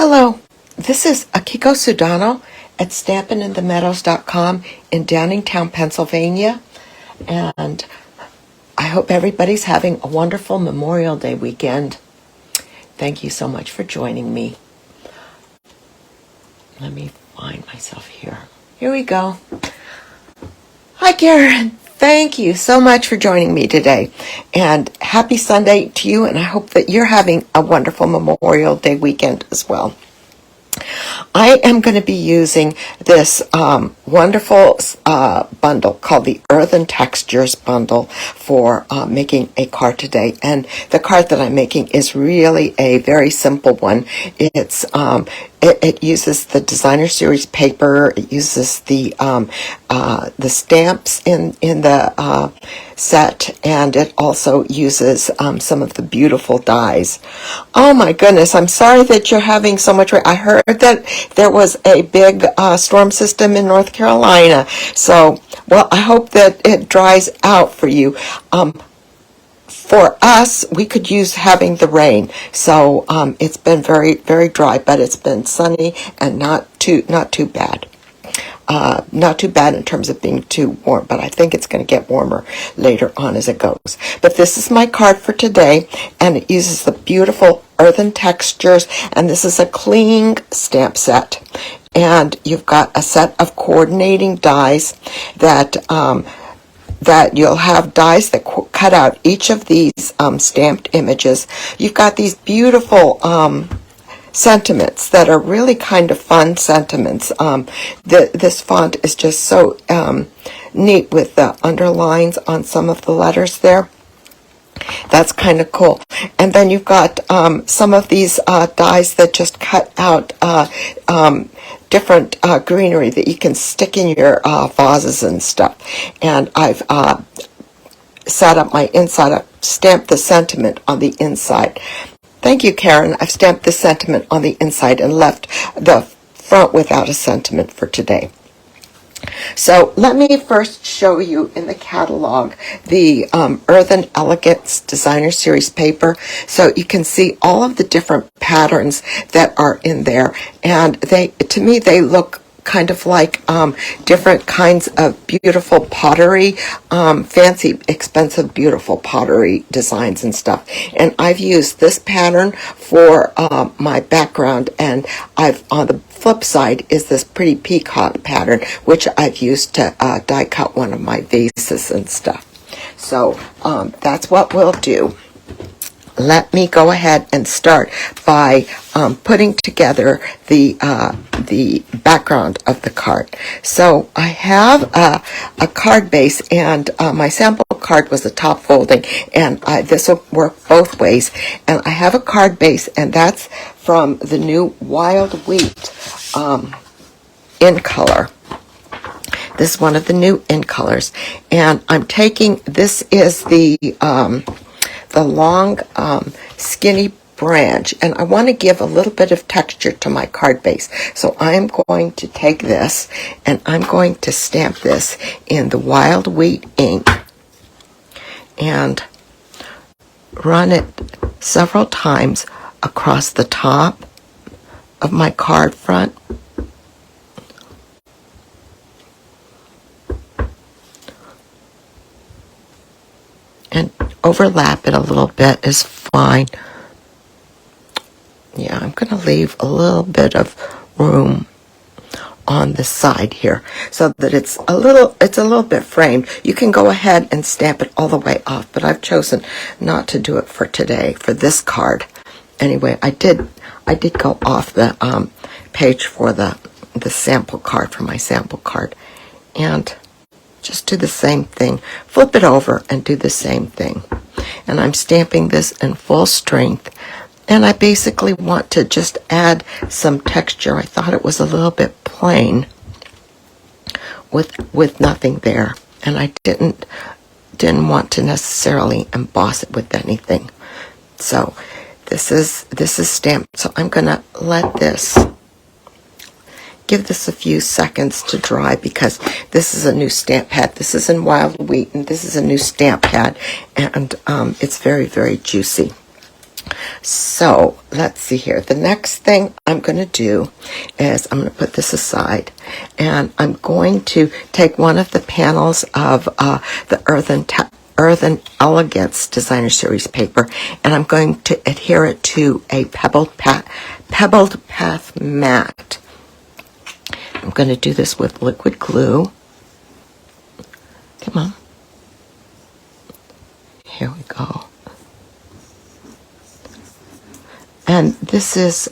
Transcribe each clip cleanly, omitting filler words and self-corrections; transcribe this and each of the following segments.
Hello, this is Akiko Sudano at stampinginthemeadows.com in Downingtown, Pennsylvania, and I hope everybody's having a wonderful Memorial Day weekend. Thank you so much for joining me. Let me find myself here. Here we go. Hi, Karen. Thank you so much for joining me today, and happy Sunday to you, and I hope that you're having a wonderful Memorial Day weekend as well. I am going to be using this wonderful bundle called the Earthen Textures bundle for making a card today. And the card that I'm making is really a very simple one. It uses the designer series paper. It uses the stamps in the set, and it also uses some of the beautiful dies. Oh my goodness, I'm sorry that you're having so much rain. I heard that there was a big storm system in North Carolina. So, well, I hope that it dries out for you. For us, we could use having the rain. So it's been very, very dry, but it's been sunny and not too bad. Not too bad in terms of being too warm, but I think it's going to get warmer later on as it goes. But this is my card for today, and it uses the beautiful Earthen Textures, and this is a clean stamp set. And you've got a set of coordinating dies that you'll have dies that cut out each of these stamped images. You've got these beautiful sentiments that are really kind of fun sentiments. This font is just so neat with the underlines on some of the letters there. That's kind of cool. And then you've got some of these dies that just cut out different greenery that you can stick in your vases and stuff. And I've set up my inside. I've stamped the sentiment on the inside. Thank you, Karen. I've stamped the sentiment on the inside and left the front without a sentiment for today. So let me first show you in the catalog the Earthen Elegance Designer Series paper, so you can see all of the different patterns that are in there. And to me, they look kind of like different kinds of beautiful pottery, fancy, expensive, beautiful pottery designs and stuff. And I've used this pattern for my background, and on the flip side is this pretty peacock pattern, which I've used to die cut one of my vases and stuff. So that's what we'll do. Let me go ahead and start by putting together the background of the card. So I have a card base, and my sample card was the top folding, and this will work both ways. And I have a card base, and that's from the new Wild Wheat in color. This is one of the new in colors, and I'm taking, this is the long skinny branch, and I want to give a little bit of texture to my card base. So I'm going to take this and I'm going to stamp this in the Wild Wheat ink and run it several times across the top of my card front. And overlap it a little bit is fine. Yeah, I'm going to leave a little bit of room on the side here so that it's a little bit framed. You can go ahead and stamp it all the way off, but I've chosen not to do it for today, for this card. Anyway, I did go off the page for the sample card, for my sample card, and just do the same thing. Flip it over and do the same thing. And I'm stamping this in full strength. And I basically want to just add some texture. I thought it was a little bit plain with nothing there. And I didn't want to necessarily emboss it with anything. So this is stamped. So I'm going to let this, give this a few seconds to dry, because this is a new stamp pad. This is in Wild Wheat, and this is a new stamp pad, and it's very, very juicy. So let's see here. The next thing I'm going to do is I'm going to put this aside, and I'm going to take one of the panels of the Earthen Elegance Designer Series paper, and I'm going to adhere it to a Pebbled Path mat. I'm going to do this with liquid glue. Come on. Here we go. And this is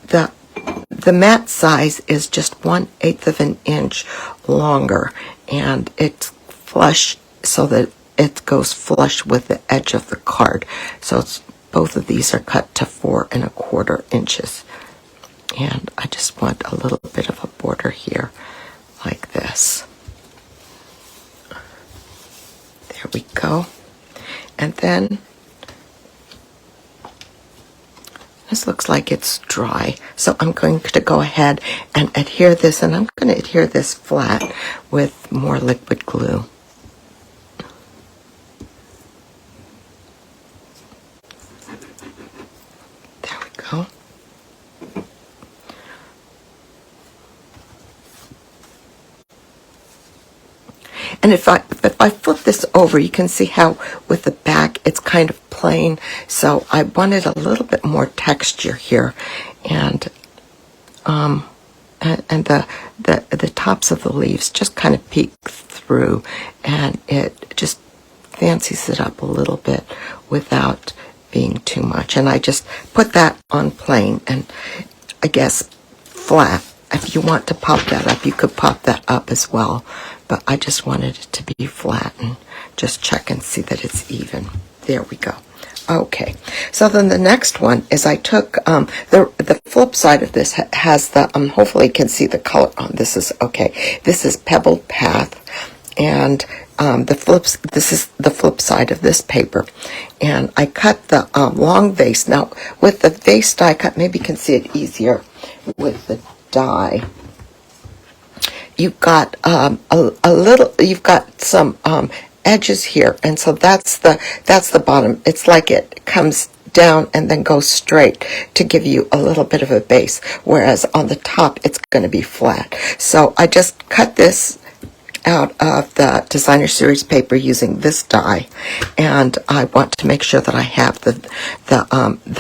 the mat size is just 1/8 of an inch longer, and it's flush so that it goes flush with the edge of the card. So it's, both of these are cut to 4 1/4 inches, and I just want a little bit of a border here, like this. There we go, and then. This looks like it's dry, so I'm going to go ahead and adhere this, and I'm going to adhere this flat with more liquid glue. There we go. And if I flip this over, you can see how with the back it's kind of plain. So I wanted a little bit more texture here, and the tops of the leaves just kind of peek through, and it just fancies it up a little bit without being too much. And I just put that on plain, and I guess flat. If you want to pop that up, you could pop that up as well. But I just wanted it to be flat and just check and see that it's even. There we go. Okay, so then the next one is I took the flip side of this has the hopefully you can see the color on this is okay. This is Pebbled Path, and this is the flip side of this paper, and I cut the long vase. Now with the vase die cut, maybe you can see it easier with the die. You've got you've got some edges here, and so that's the bottom. It's like it comes down and then goes straight to give you a little bit of a base, whereas on the top it's going to be flat. So I just cut this out of the Designer Series paper using this die, and I want to make sure that I have the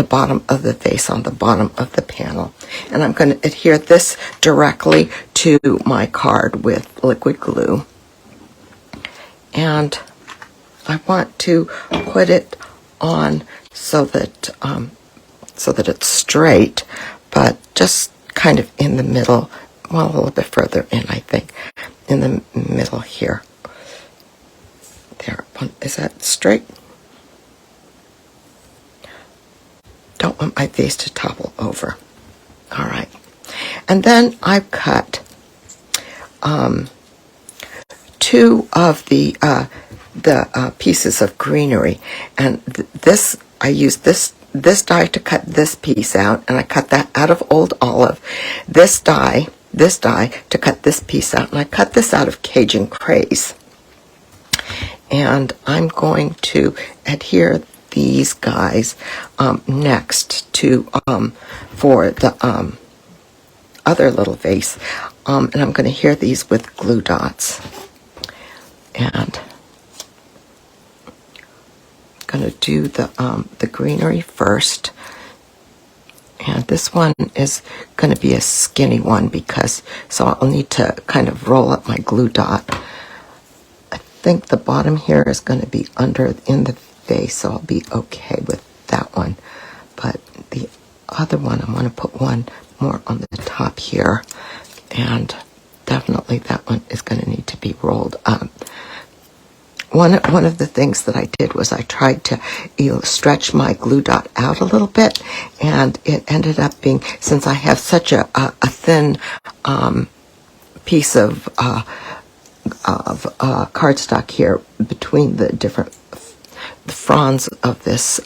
bottom of the vase on the bottom of the panel, and I'm going to adhere this directly to my card with liquid glue, and I want to put it on so that it's straight, but just kind of in the middle, well, a little bit further in, I think. In the middle here. There. Is that straight? Don't want my vase to topple over. All right. And then I've cut two of the pieces of greenery, and this I used this die to cut this piece out, and I cut that out of Old Olive. This die to cut this piece out, and I cut this out of Cajun Craze. And I'm going to adhere these guys next to for the other little vase, and I'm going to adhere these with glue dots. And I'm going to do the greenery first. And this one is going to be a skinny one so I'll need to kind of roll up my glue dot. I think the bottom here is going to be in the vase, so I'll be okay with that one. But the other one, I want to put one more on the top here, and definitely that one is going to need to be rolled up. One of the things that I did was I tried to stretch my glue dot out a little bit, and it ended up being, since I have such a thin piece of cardstock here between the different fronds of this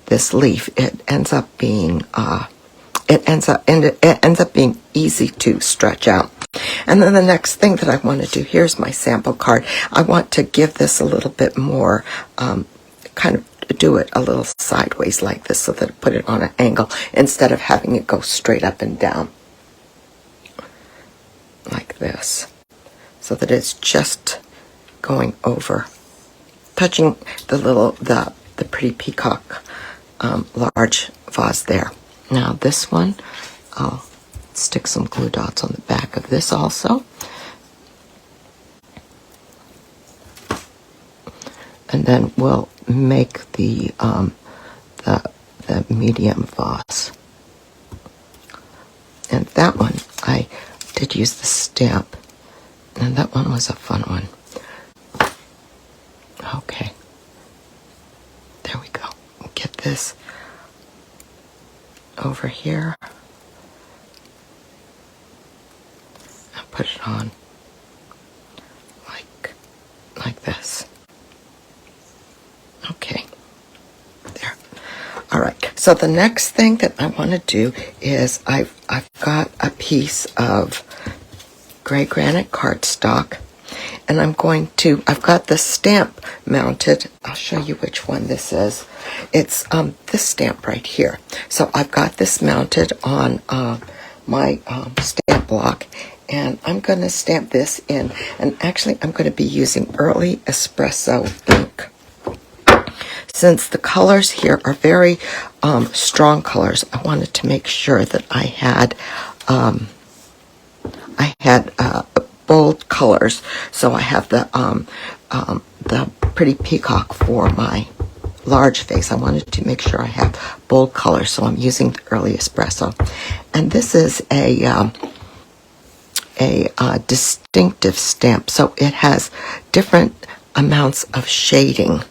this leaf, it ends up being easy to stretch out. And then the next thing that I want to do, here's my sample card. I want to give this a little bit more kind of do it a little sideways like this so that I put it on an angle instead of having it go straight up and down like this, so that it's just going over, touching the pretty peacock large vase there. Now this one, I'll stick some glue dots on the back of this also. And then we'll make the medium vase. And that one, I did use the stamp, and that one was a fun one. Okay, there we go. Get this over here and put it on like this. Okay, there. All right, so the next thing that I want to do is I've got a piece of gray granite cardstock, and I've got the stamp mounted. I'll show you which one this is. It's this stamp right here. So I've got this mounted on my stamp block, and I'm going to stamp this in. And actually, I'm going to be using Early Espresso ink. Since the colors here are very strong colors, I wanted to make sure that I had bold colors. So I have the pretty peacock for my large vase. I wanted to make sure I have bold colors, so I'm using the Early Espresso. And this is a distinctive stamp, so it has different amounts of shading.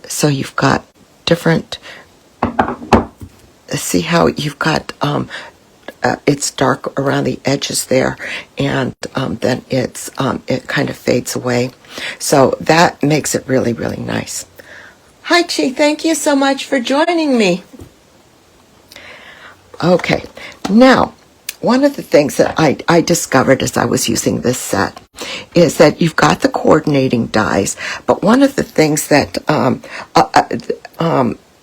So you've got different, see how you've got, it's dark around the edges there, and then it kind of fades away. So that makes it really, really nice. Hi, Chi, thank you so much for joining me. Okay, now, one of the things that I discovered as I was using this set is that you've got the coordinating dies, but one of the things that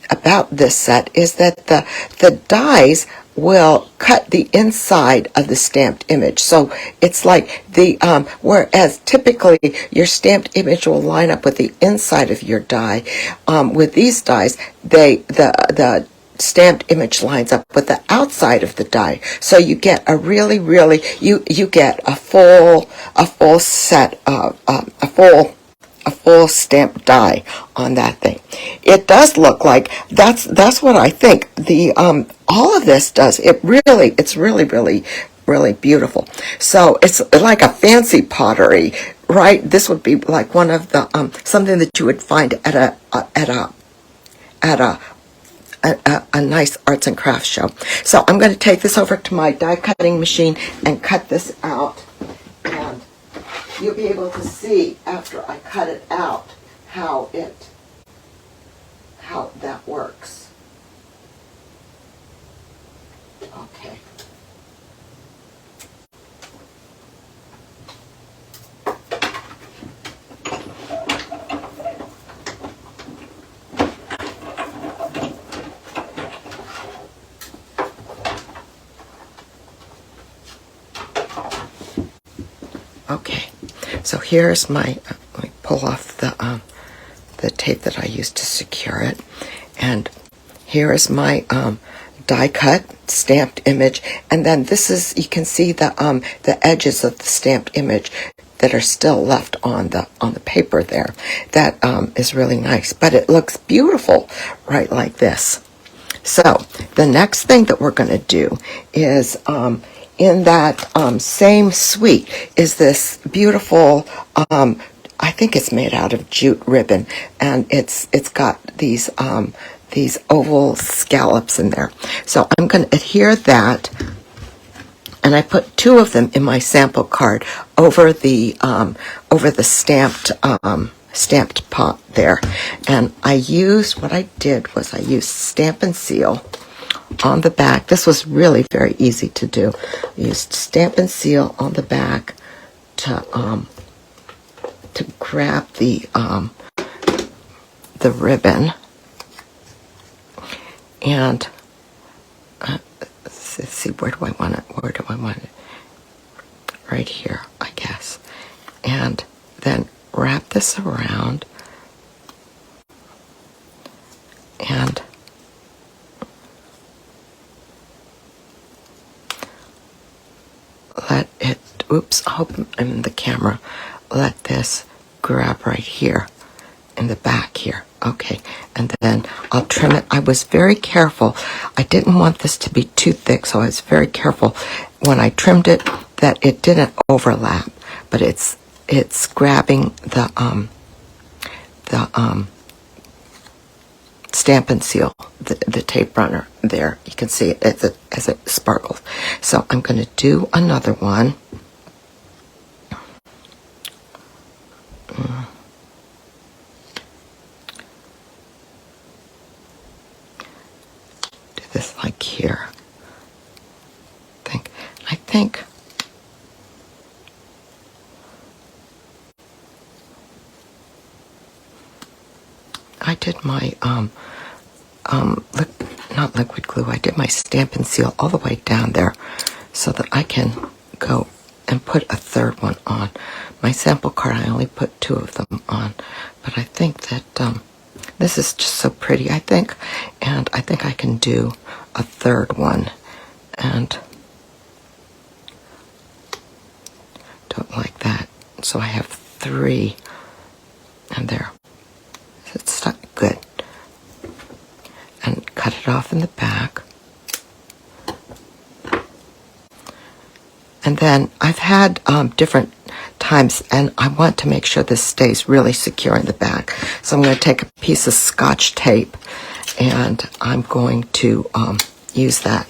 about this set is that the dies will cut the inside of the stamped image. So it's like whereas typically your stamped image will line up with the inside of your die, with these dies, the stamped image lines up with the outside of the die, so you get a really, really, you get a full set of a full stamped die on that thing. It does look like that's what I think the all of this does. It's really, really, really beautiful. So it's like a fancy pottery, right? This would be like one of the something that you would find at a nice arts and crafts show. So I'm going to take this over to my die cutting machine and cut this out, and you'll be able to see after I cut it out how that works. Okay. Okay, so here's my, let me pull off the tape that I used to secure it, and here is my die cut stamped image, and then this is, you can see the edges of the stamped image that are still left on the paper there. That is really nice, but it looks beautiful right like this. So the next thing that we're going to do is in that same suite is this beautiful, I think it's made out of jute ribbon, and it's got these oval scallops in there. So I'm going to adhere that, and I put 2 of them in my sample card over the stamped pot there. And what I did was I used Stamp and Seal on the back. This was really very easy to do. I used Stamp and Seal on the back to grab the the ribbon, and let's see, where do I want it? Where do I want it? Right here, I guess. And then wrap this around and let it, oops, I hope I'm in the camera, let this grab right here in the back here. Okay, and then I'll trim it. I was very careful. I didn't want this to be too thick, so I was very careful when I trimmed it that it didn't overlap, but it's grabbing the Stampin' Seal, the tape runner there. You can see it as it sparkles. So I'm going to do another one. Do this like here. I think I did my not liquid glue. I did my Stampin' Seal all the way down there so that I can go and put a third one on. My sample card, I only put 2 of them on, but I think that this is just so pretty, I think, and I think I can do a third one and do it like that. So I have 3, and there. It's stuck good. And cut it off in the back. And then I've had different times, and I want to make sure this stays really secure in the back. So I'm going to take a piece of Scotch tape, and I'm going to use that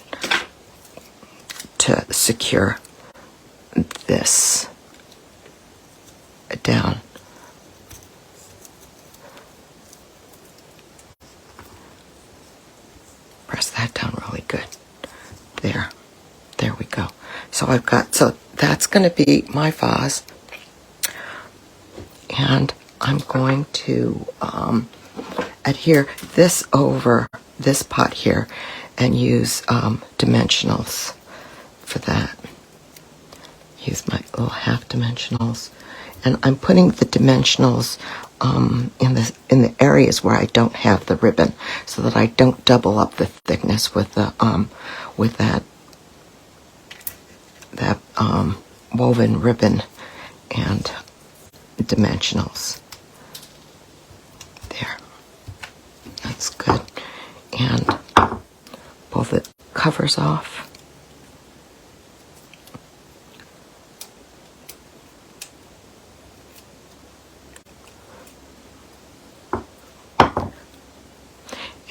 to secure this down. Press that down really good. There we go. So so that's going to be my vase, and I'm going to adhere this over this pot here and use dimensionals for that. Use my little half dimensionals, and I'm putting the dimensionals in the areas where I don't have the ribbon, so that I don't double up the thickness with the with that woven ribbon and dimensionals. There, that's good. And pull the covers off.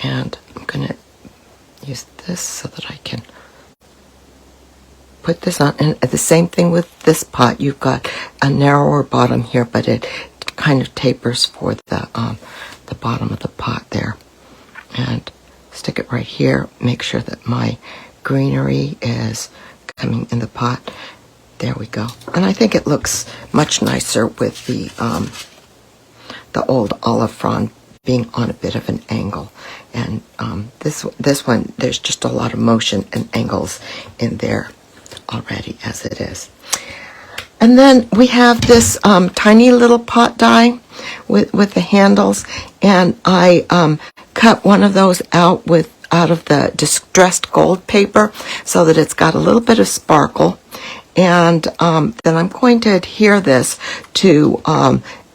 And I'm going to use this so that I can put this on. And the same thing with this pot. You've got a narrower bottom here, but it kind of tapers for the bottom of the pot there. And stick it right here. Make sure that my greenery is coming in the pot. There we go. And I think it looks much nicer with the old olive frond being on a bit of an angle. And this one, there's just a lot of motion and angles in there already as it is. And then we have this tiny little pot die with the handles, and I cut one of those out of the distressed gold paper so that it's got a little bit of sparkle. And then I'm going to adhere this to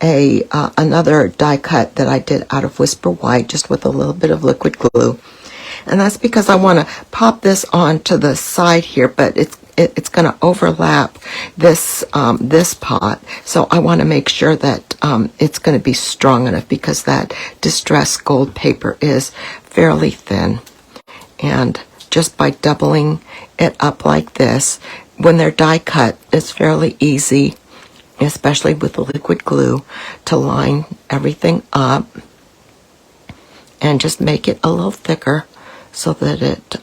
another die cut that I did out of Whisper White, just with a little bit of liquid glue. And that's because I want to pop this onto the side here, but it's going to overlap this this pot. So I want to make sure that it's going to be strong enough, because that distressed gold paper is fairly thin. And just by doubling it up like this, when they're die cut, it's fairly easy, especially with the liquid glue, to line everything up and just make it a little thicker so that it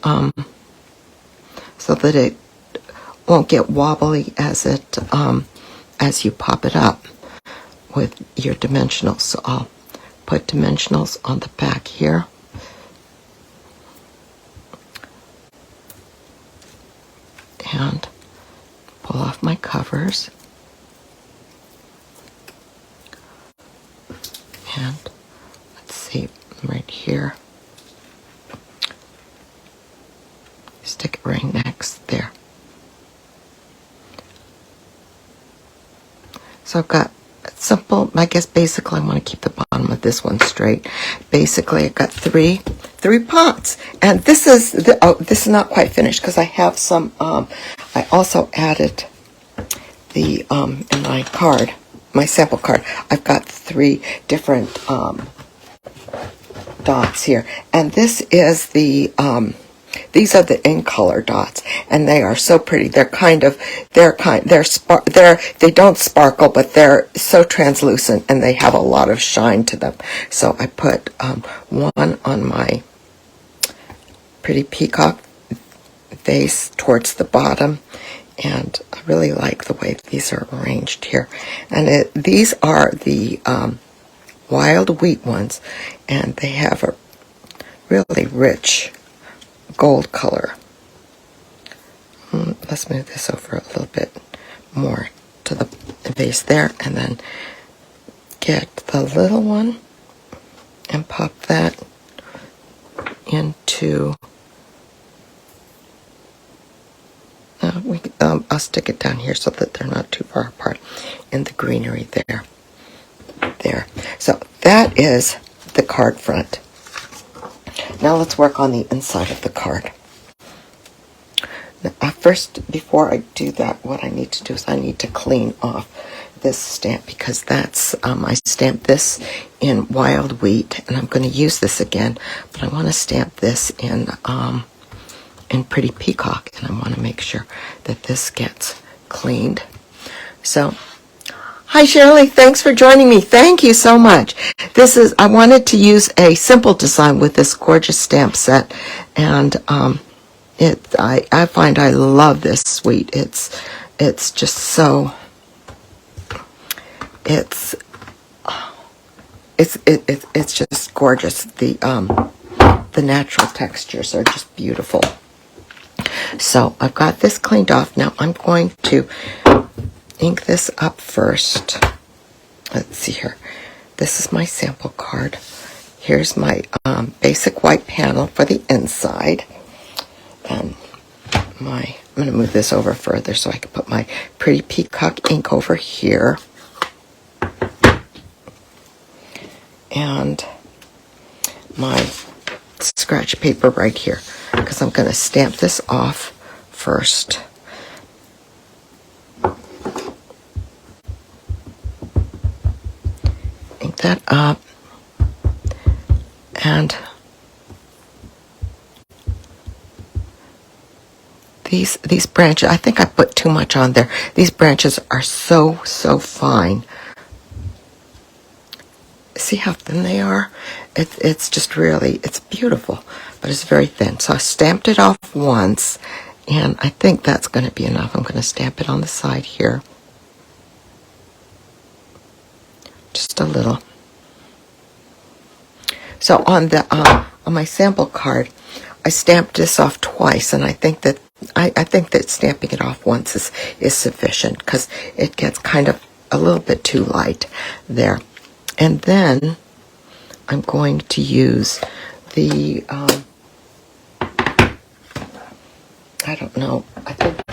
won't get wobbly as you pop it up with your dimensionals. So I'll put dimensionals on the back here. And pull off my covers. And let's see, right here. Stick it right next there. So I've got simple, I guess basically I want to keep the bottom of this one straight. Basically I've got three pots, and this is this is not quite finished because I have some I also added the in my card, my sample card, I've got 3 different dots here, and this is the these are the in color dots, and they are so pretty. They don't sparkle, but they're so translucent, and they have a lot of shine to them. So I put one on my pretty peacock vase towards the bottom, and I really like the way these are arranged here. And these are the wild wheat ones, and they have a really rich gold color. Let's move this over a little bit more to the vase there, and then get the little one and pop that into I'll stick it down here so that they're not too far apart in the greenery there. So that is the card front. Now let's work on the inside of the card. Now, first, before I do that, what I need to do is I need to clean off this stamp, because that's I stamped this in wild wheat, and I'm going to use this again, but I want to stamp this in pretty peacock, and I want to make sure that this gets cleaned. So hi Shirley, thanks for joining me. Thank you so much. I wanted to use a simple design with this gorgeous stamp set, and I find I love this suite. It's just so it's just gorgeous. The natural textures are just beautiful. So I've got this cleaned off. Now I'm going to ink this up first. Let's see here. This is my sample card. Here's my basic white panel for the inside. And I'm going to move this over further so I can put my pretty peacock ink over here. And my scratch paper right here, because I'm going to stamp this off first. Ink that up, and these branches, I think I put too much on there. These branches are so fine. See how thin they are? It's just really, it's beautiful, but it's very thin. So I stamped it off once, and I think that's going to be enough. I'm going to stamp it on the side here. Just a little. So on my sample card, I stamped this off twice, and I think that stamping it off once is sufficient, because it gets kind of a little bit too light there. And then I'm going to use the I don't know. I think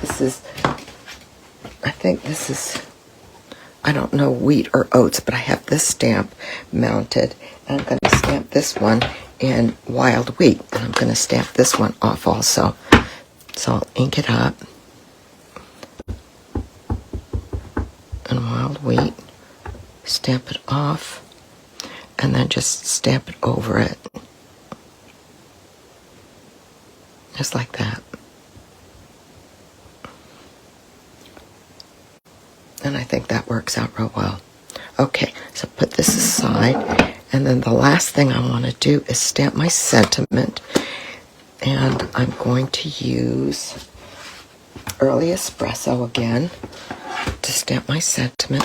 this is I don't know, wheat or oats, but I have this stamp mounted, and I'm going to stamp this one in wild wheat, and I'm going to stamp this one off also. So I'll ink it up in wild wheat, stamp it off, and then just stamp it over it, just like that. And I think that works out real well. Okay, so put this aside, and then the last thing I want to do is stamp my sentiment, and I'm going to use Early Espresso again to stamp my sentiment.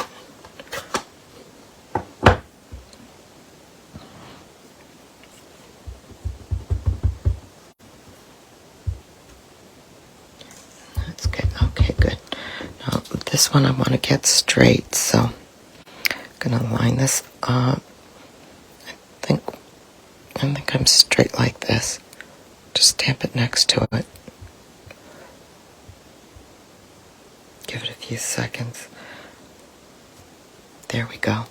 this one I want to get straight, so I'm going to line this up. I think I'm straight like this. Just stamp it next to it. Give it a few seconds. There we go.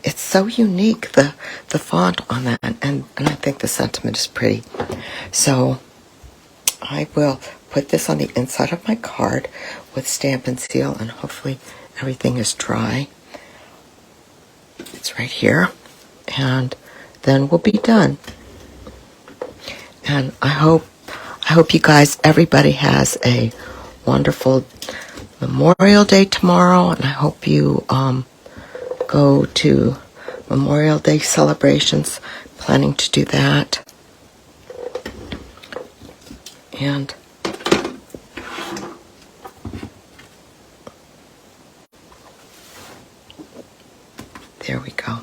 It's so unique, the font on that, and I think the sentiment is pretty. So I will put this on the inside of my card with Stamp and Seal, and hopefully everything is dry. It's right here, and then we'll be done. And I hope you guys, everybody has a wonderful Memorial Day tomorrow, and I hope you go to Memorial Day celebrations, planning to do that. And there we go.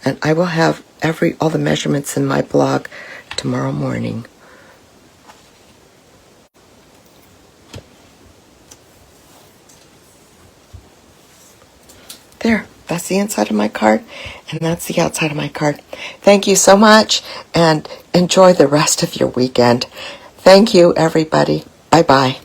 And I will have all the measurements in my blog tomorrow morning. There, that's the inside of my card, and that's the outside of my card. Thank you so much, and enjoy the rest of your weekend. Thank you, everybody. Bye-bye.